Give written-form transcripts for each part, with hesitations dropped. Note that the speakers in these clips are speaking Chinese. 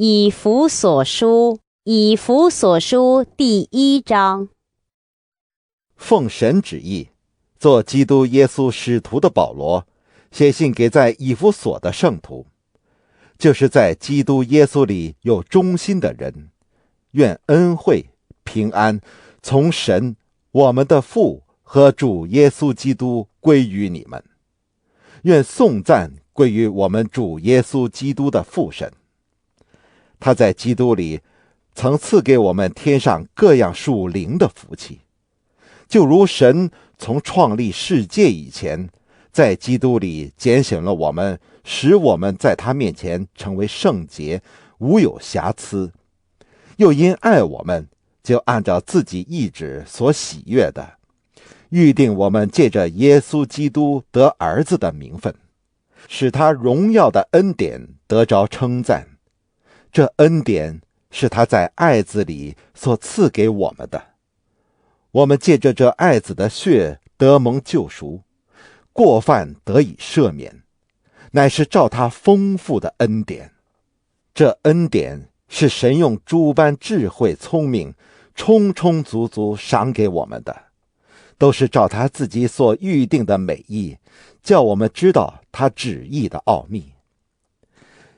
以弗所书第1章。奉神旨意，做基督耶稣使徒的保罗，写信给在以弗所的圣徒，就是在基督耶稣里有忠心的人，愿恩惠平安从神我们的父和主耶稣基督归于你们。愿颂赞归于我们主耶稣基督的父神。他在基督里曾赐给我们天上各样属灵的福气，就如神从创立世界以前，在基督里拣选了我们，使我们在他面前成为圣洁，无有瑕疵。又因爱我们，就按照自己意志所喜悦的，预定我们借着耶稣基督得儿子的名分，使他荣耀的恩典得着称赞。这恩典是他在爱子里所赐给我们的。我们借着这爱子的血得蒙救赎，过犯得以赦免，乃是照他丰富的恩典。这恩典是神用诸般智慧聪明充充足足赏给我们的，都是照他自己所预定的美意，叫我们知道他旨意的奥秘。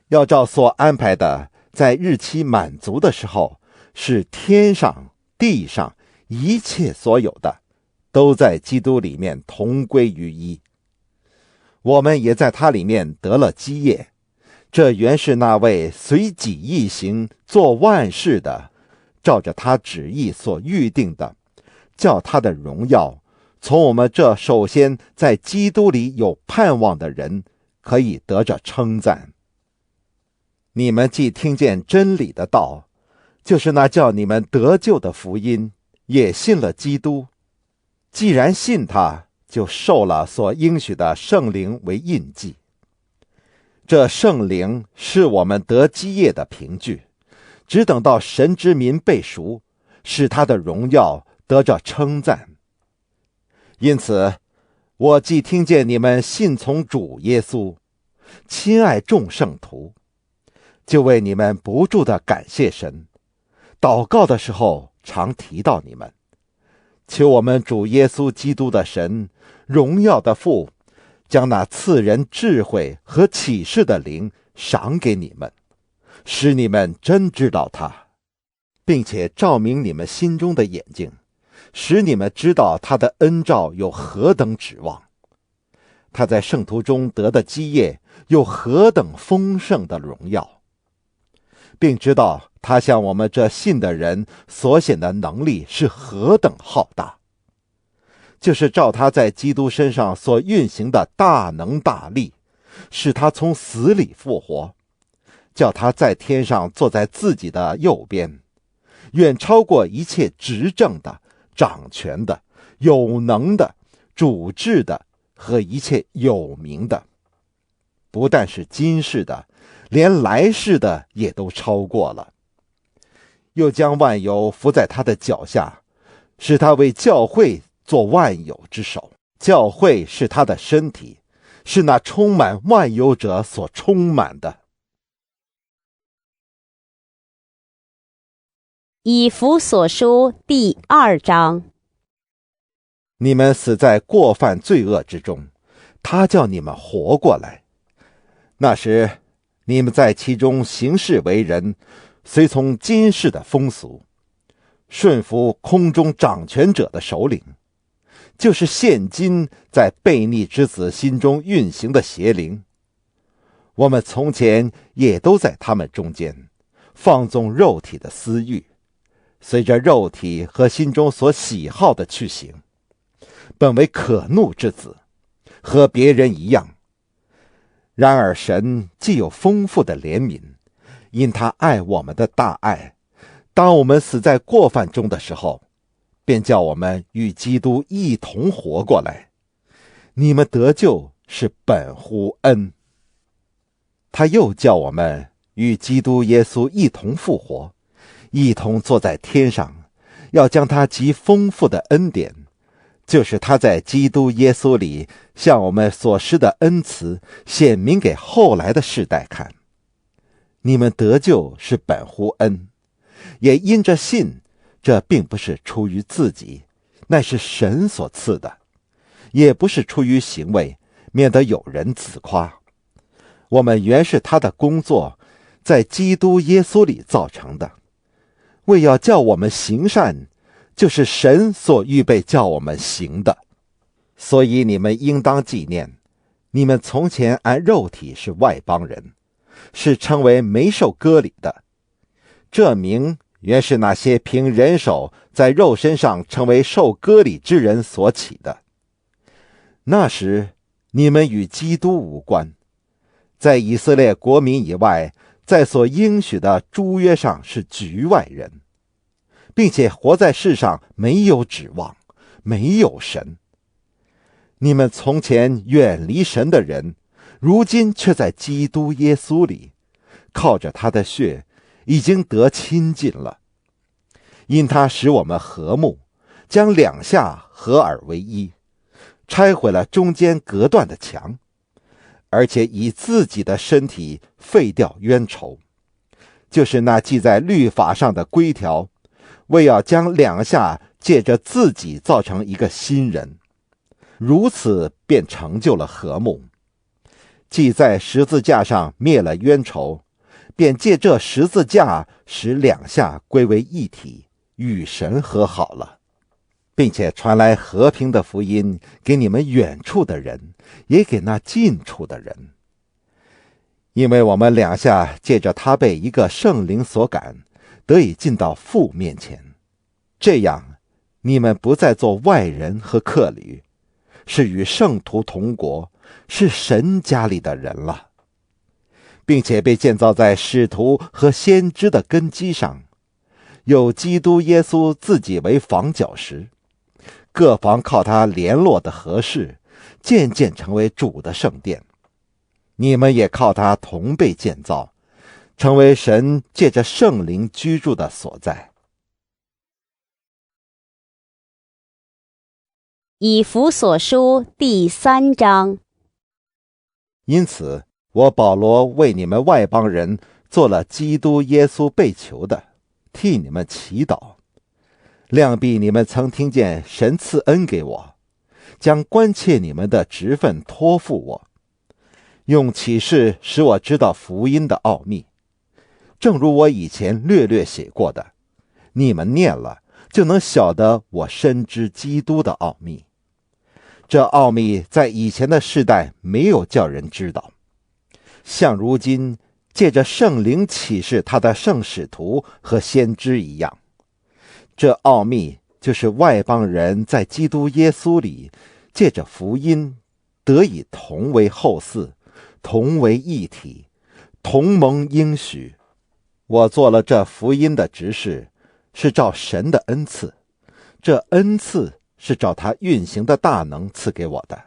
要照所安排的，在日期满足的时候，使天上地上一切所有的都在基督里面同归于一。我们也在他里面得了基业，这原是那位随己意行做万事的，照着他旨意所预定的，叫他的荣耀从我们这首先在基督里有盼望的人可以得着称赞。你们既听见真理的道，就是那叫你们得救的福音，也信了基督。既然信他，就受了所应许的圣灵为印记。这圣灵是我们得基业的凭据，只等到神之民被赎，使他的荣耀得着称赞。因此，我既听见你们信从主耶稣，亲爱众圣徒，就为你们不住地感谢神，祷告的时候常提到你们，求我们主耶稣基督的神，荣耀的父，将那赐人智慧和启示的灵赏给你们，使你们真知道他，并且照明你们心中的眼睛，使你们知道他的恩召有何等指望，他在圣徒中得的基业有何等丰盛的荣耀，并知道他向我们这信的人所显的能力是何等浩大，就是照他在基督身上所运行的大能大力，使他从死里复活，叫他在天上坐在自己的右边，远超过一切执政的、掌权的、有能的、主治的和一切有名的，不但是今世的，连来世的也都超过了。又将万有伏在他的脚下，使他为教会做万有之首。教会是他的身体，是那充满万有者所充满的。以弗所书第2章。你们死在过犯罪恶之中，他叫你们活过来。那时你们在其中行事为人，随从今世的风俗，顺服空中掌权者的首领，就是现今在悖逆之子心中运行的邪灵。我们从前也都在他们中间，放纵肉体的私欲，随着肉体和心中所喜好的去行，本为可怒之子，和别人一样。然而神既有丰富的怜悯，因他爱我们的大爱，当我们死在过犯中的时候，便叫我们与基督一同活过来。你们得救是本乎恩。他又叫我们与基督耶稣一同复活，一同坐在天上，要将他极丰富的恩典，就是他在基督耶稣里向我们所施的恩慈显明给后来的世代看。你们得救是本乎恩，也因着信，这并不是出于自己，乃是神所赐的，也不是出于行为，免得有人自夸。我们原是他的工作，在基督耶稣里造成的，为要叫我们行善，就是神所预备叫我们行的。所以你们应当纪念，你们从前按肉体是外邦人，是称为没受割礼的。这名原是那些凭人手在肉身上成为受割礼之人所起的。那时你们与基督无关，在以色列国民以外，在所应许的诸约上是局外人，并且活在世上没有指望，没有神。你们从前远离神的人，如今却在基督耶稣里，靠着他的血已经得亲近了。因他使我们和睦，将两下合而为一，拆毁了中间隔断的墙，而且以自己的身体废掉冤仇，就是那记在律法上的规条，为要将两下借着自己造成一个新人，如此便成就了和睦。既在十字架上灭了冤仇，便借这十字架使两下归为一体，与神和好了，并且传来和平的福音给你们远处的人，也给那近处的人。因为我们两下借着他被一个圣灵所感，得以进到父面前，这样你们不再做外人和客旅，是与圣徒同国，是神家里的人了，并且被建造在使徒和先知的根基上，有基督耶稣自己为房角石，各房靠他联络的合适，渐渐成为主的圣殿。你们也靠他同被建造，成为神借着圣灵居住的所在。以弗所书第3章。因此，我保罗为你们外邦人做了基督耶稣被囚的，替你们祈祷。量必你们曾听见神赐恩给我，将关切你们的职分托付我，用启示使我知道福音的奥秘，正如我以前略略写过的，你们念了，就能晓得我深知基督的奥秘。这奥秘在以前的世代没有叫人知道，像如今借着圣灵启示他的圣使徒和先知一样。这奥秘就是外邦人在基督耶稣里借着福音得以同为后嗣，同为一体，同蒙应许。我做了这福音的执事，是照神的恩赐，这恩赐是照他运行的大能赐给我的。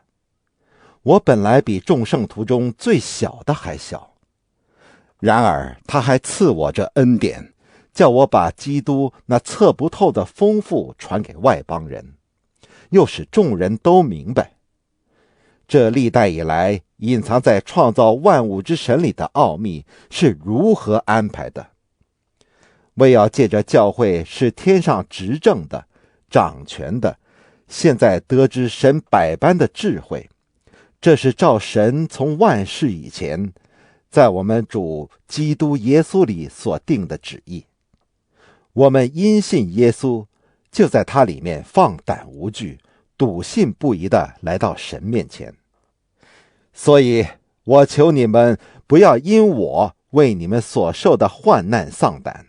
我本来比众圣徒中最小的还小，然而他还赐我这恩典，叫我把基督那测不透的丰富传给外邦人，又使众人都明白。这历代以来隐藏在创造万物之神里的奥秘是如何安排的，为要借着教会是天上执政的、掌权的，现在得知神百般的智慧，这是照神从万世以前在我们主基督耶稣里所定的旨意。我们因信耶稣，就在他里面放胆无惧，笃信不疑地来到神面前。所以我求你们不要因我为你们所受的患难丧胆，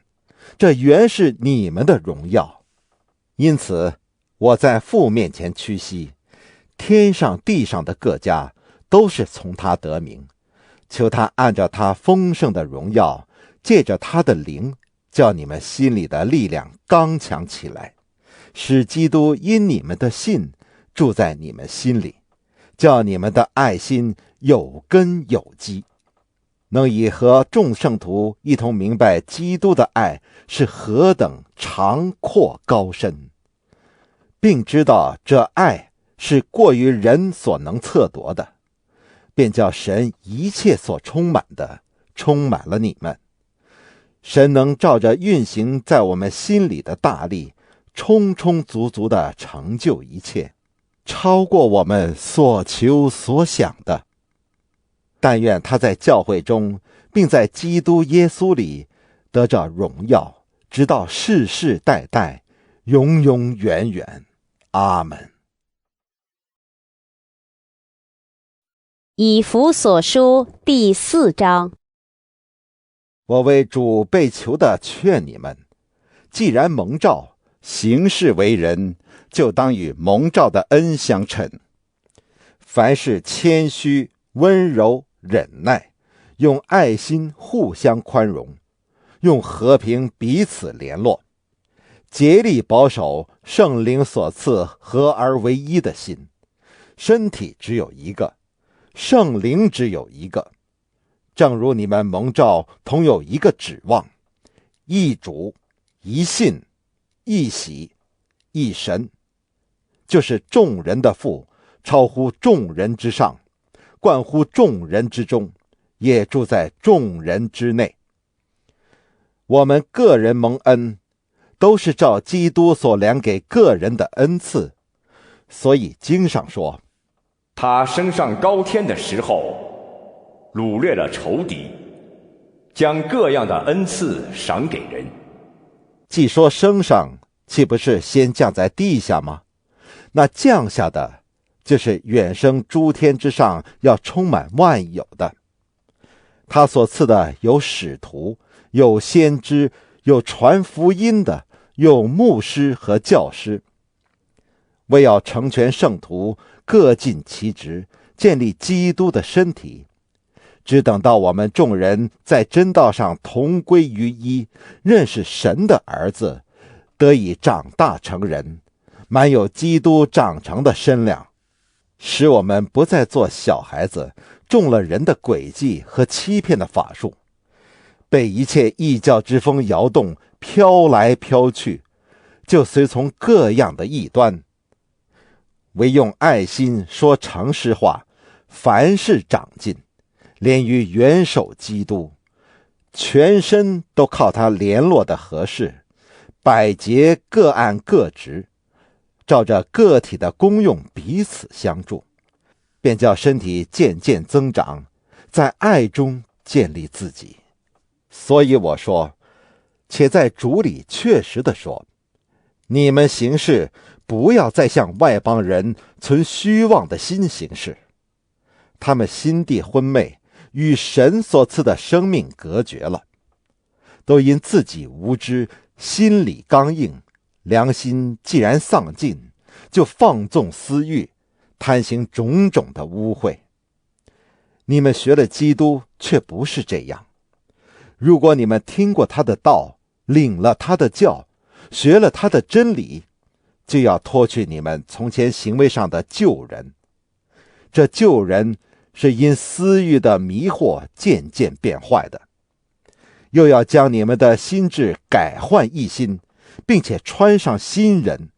这原是你们的荣耀。因此我在父面前屈膝，天上地上的各家都是从他得名，求他按照他丰盛的荣耀，借着他的灵，叫你们心里的力量刚强起来，使基督因你们的信住在你们心里，叫你们的爱心有根有基，能以和众圣徒一同明白基督的爱是何等长阔高深，并知道这爱是过于人所能测度的，便叫神一切所充满的充满了你们，神能照着运行在我们心里的大力，充充足足地成就一切，超过我们所求所想的。但愿他在教会中，并在基督耶稣里得着荣耀，直到世世代代，永永远远。阿们。以弗所书第4章。我为主被囚的劝你们，既然蒙召，行事为人，就当与蒙召的恩相称。凡事谦虚、温柔、忍耐，用爱心互相宽容，用和平彼此联络，竭力保守圣灵所赐合而为一的心。身体只有一个，圣灵只有一个，正如你们蒙召同有一个指望，一主、一信、一喜、一神，就是众人的父，超乎众人之上，冠乎众人之中，也住在众人之内。我们个人蒙恩，都是照基督所量给个人的恩赐，所以经上说，他升上高天的时候，掳掠了仇敌，将各样的恩赐赏给人。既说升上，岂不是先降在地下吗？那降下的，就是远升诸天之上，要充满万有的。他所赐的有使徒，有先知，有传福音的，有牧师和教师，为要成全圣徒，各尽其职，建立基督的身体。只等到我们众人在真道上同归于一，认识神的儿子，得以长大成人，满有基督长成的身量，使我们不再做小孩子，中了人的诡计和欺骗的法术，被一切异教之风摇动，飘来飘去，就随从各样的异端。唯用爱心说诚实话，凡事长进，连于元首基督，全身都靠他联络的合适，百节各按各职，照着个体的功用彼此相助，便叫身体渐渐增长，在爱中建立自己。所以我说，且在主里确实地说，你们行事不要再像外邦人存虚妄的心行事，他们心地昏昧，与神所赐的生命隔绝了，都因自己无知，心里刚硬，良心既然丧尽，就放纵私欲，贪行种种的污秽。你们学了基督，却不是这样。如果你们听过他的道，领了他的教，学了他的真理，就要脱去你们从前行为上的旧人。这旧人是因私欲的迷惑渐渐变坏的，又要将你们的心志改换一新，并且穿上新人。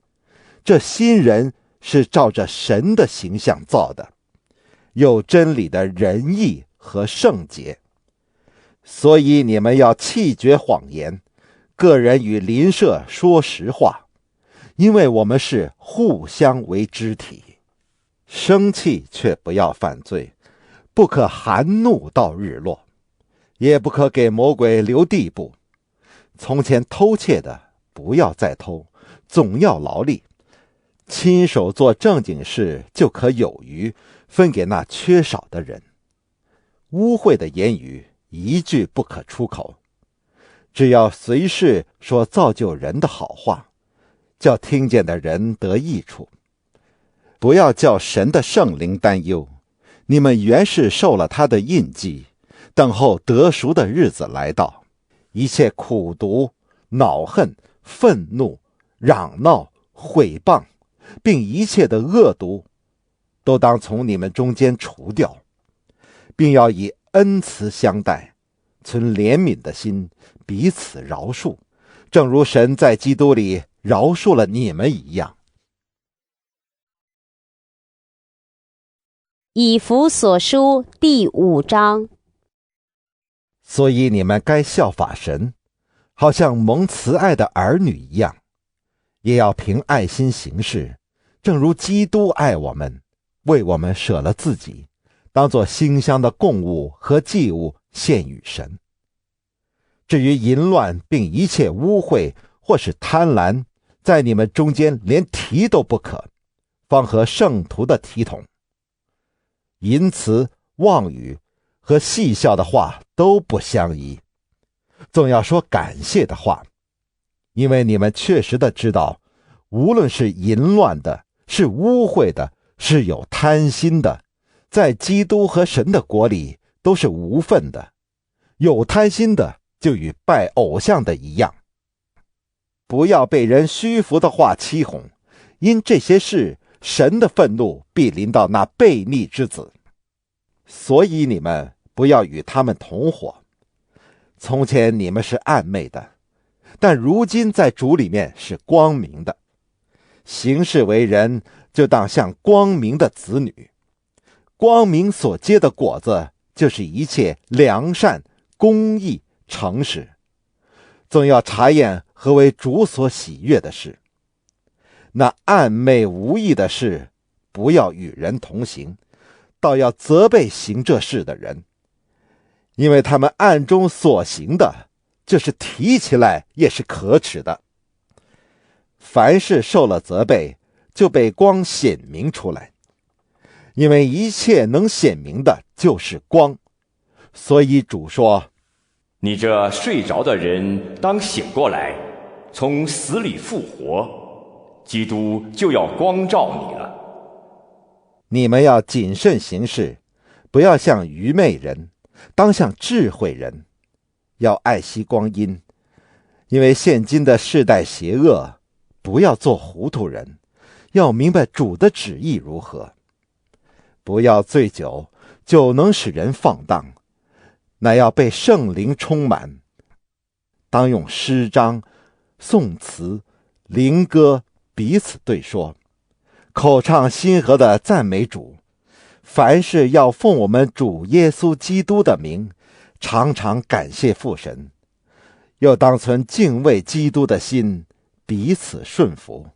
这新人是照着神的形象造的，有真理的仁义和圣洁。所以你们要弃绝谎言，个人与邻舍说实话，因为我们是互相为肢体。生气却不要犯罪，不可含怒到日落，也不可给魔鬼留地步。从前偷窃的，不要再偷，总要劳力，亲手做正经事，就可有余，分给那缺少的人。污秽的言语一句不可出口，只要随时说造就人的好话，叫听见的人得益处。不要叫神的圣灵担忧，你们原是受了他的印记，等候得赎的日子来到。一切苦毒、恼恨、愤怒、嚷闹、毁谤，并一切的恶毒，都当从你们中间除掉，并要以恩慈相待，存怜悯的心，彼此饶恕，正如神在基督里饶恕了你们一样。以弗所书第5章。所以你们该效法神，好像蒙慈爱的儿女一样，也要凭爱心行事，正如基督爱我们，为我们舍了自己，当作馨香的供物和祭物献与神。至于淫乱并一切污秽或是贪婪，在你们中间连提都不可，方合圣徒的体统。淫词、妄语和戏笑的话都不相宜，总要说感谢的话，因为你们确实的知道，无论是淫乱的，是污秽的，是有贪心的，在基督和神的国里都是无份的。有贪心的就与拜偶像的一样。不要被人虚浮的话欺哄，因这些事神的愤怒必临到那悖逆之子。所以你们不要与他们同伙。从前你们是暗昧的，但如今在主里面是光明的。行事为人，就当像光明的子女。光明所结的果子，就是一切良善、公义、诚实。总要查验何为主所喜悦的事。那暗昧无益的事，不要与人同行，倒要责备行这事的人，因为他们暗中所行的，就是提起来也是可耻的。凡事受了责备，就被光显明出来，因为一切能显明的就是光。所以主说，你这睡着的人当醒过来，从死里复活，基督就要光照你了。你们要谨慎行事，不要像愚昧人，当像智慧人，要爱惜光阴，因为现今的世代邪恶，不要做糊涂人，要明白主的旨意如何。不要醉酒，酒能使人放荡，乃要被圣灵充满。当用诗章、颂词、灵歌彼此对说，口唱心和的赞美主。凡事要奉我们主耶稣基督的名，常常感谢父神。又当存敬畏基督的心，彼此顺服。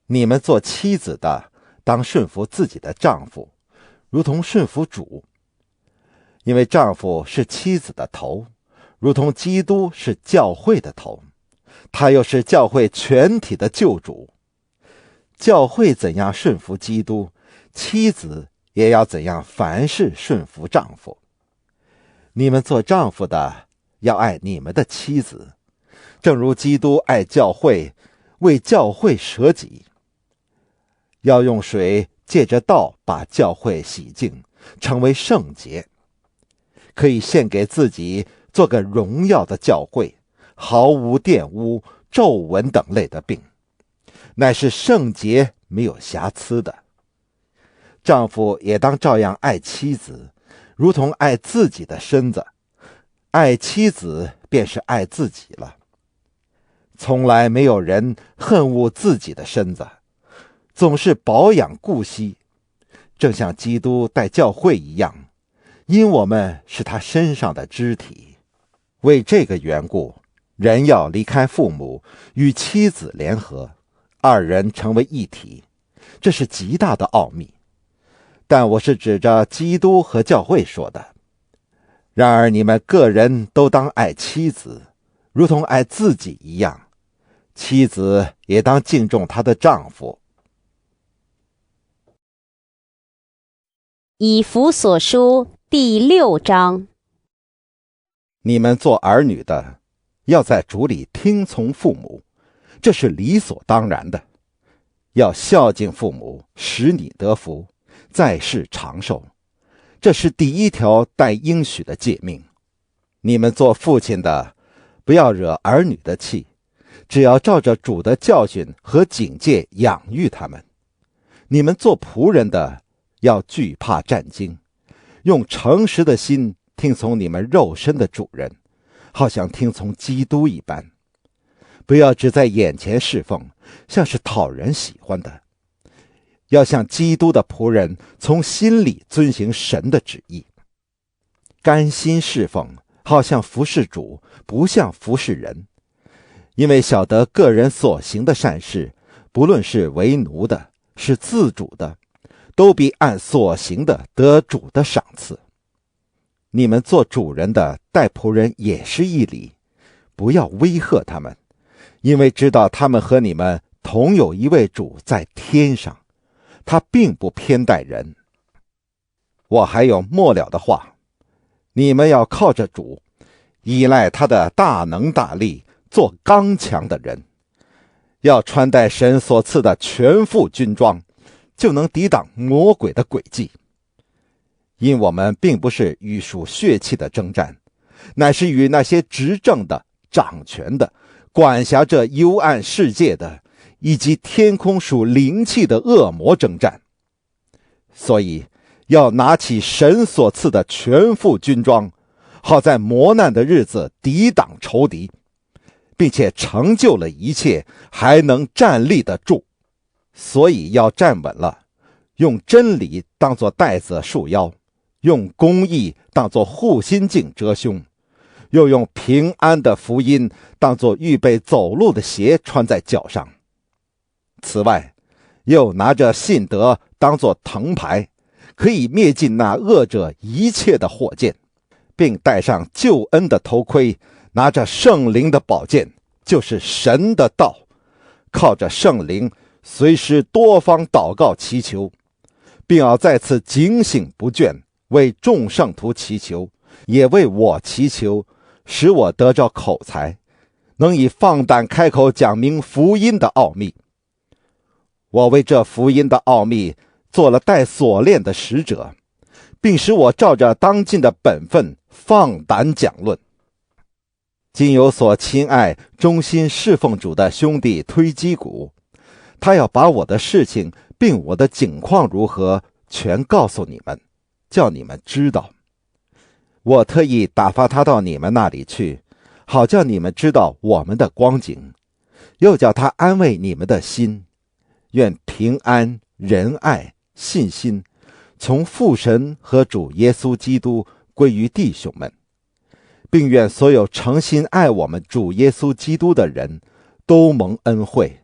你们做妻子的，当顺服自己的丈夫，如同顺服主。因为丈夫是妻子的头，如同基督是教会的头，他又是教会全体的救主。教会怎样顺服基督，妻子也要怎样凡事顺服丈夫。你们做丈夫的，要爱你们的妻子，正如基督爱教会，为教会舍己。要用水借着道把教会洗净，成为圣洁，可以献给自己，做个荣耀的教会，毫无玷污、皱纹等类的病，乃是圣洁没有瑕疵的。丈夫也当照样爱妻子，如同爱自己的身子。爱妻子便是爱自己了。从来没有人恨恶自己的身子，总是保养顾惜，正像基督待教会一样，因我们是他身上的肢体。为这个缘故，人要离开父母，与妻子联合，二人成为一体，这是极大的奥秘。但我是指着基督和教会说的。然而你们个人都当爱妻子，如同爱自己一样，妻子也当敬重她的丈夫。以弗所书第6章。你们做儿女的，要在主里听从父母，这是理所当然的。要孝敬父母，使你得福，在世长寿，这是第一条带应许的诫命。你们做父亲的，不要惹儿女的气，只要照着主的教训和警戒养育他们。你们做仆人的，要惧怕战兢，用诚实的心听从你们肉身的主人，好像听从基督一般。不要只在眼前侍奉，像是讨人喜欢的，要像基督的仆人，从心里遵行神的旨意，甘心侍奉，好像服侍主，不像服侍人，因为晓得个人所行的善事，不论是为奴的，是自主的，都必按所行的得主的赏赐。你们做主人的待仆人也是一理，不要威吓他们，因为知道他们和你们同有一位主在天上，他并不偏待人。我还有末了的话，你们要靠着主，依赖他的大能大力，做刚强的人，要穿戴神所赐的全副军装，就能抵挡魔鬼的诡计。因我们并不是与属血气的征战，乃是与那些执政的、掌权的、管辖这幽暗世界的，以及天空属灵气的恶魔征战。所以要拿起神所赐的全副军装，好在磨难的日子抵挡仇敌，并且成就了一切，还能站立得住。所以要站稳了，用真理当作带子束腰，用公义当作护心镜遮胸，又用平安的福音当作预备走路的鞋穿在脚上。此外，又拿着信德当作藤牌，可以灭尽那恶者一切的火箭，并戴上救恩的头盔，拿着圣灵的宝剑，就是神的道，靠着圣灵随时多方祷告祈求，并要再次警醒不倦，为众圣徒祈求，也为我祈求，使我得着口才，能以放胆开口讲明福音的奥秘。我为这福音的奥秘做了带锁链的使者，并使我照着当尽的本分放胆讲论。今有所亲爱忠心侍奉主的兄弟推基古，他要把我的事情并我的景况如何全告诉你们，叫你们知道。我特意打发他到你们那里去，好叫你们知道我们的光景，又叫他安慰你们的心。愿平安、仁爱、信心从父神和主耶稣基督归于弟兄们，并愿所有诚心爱我们主耶稣基督的人都蒙恩惠。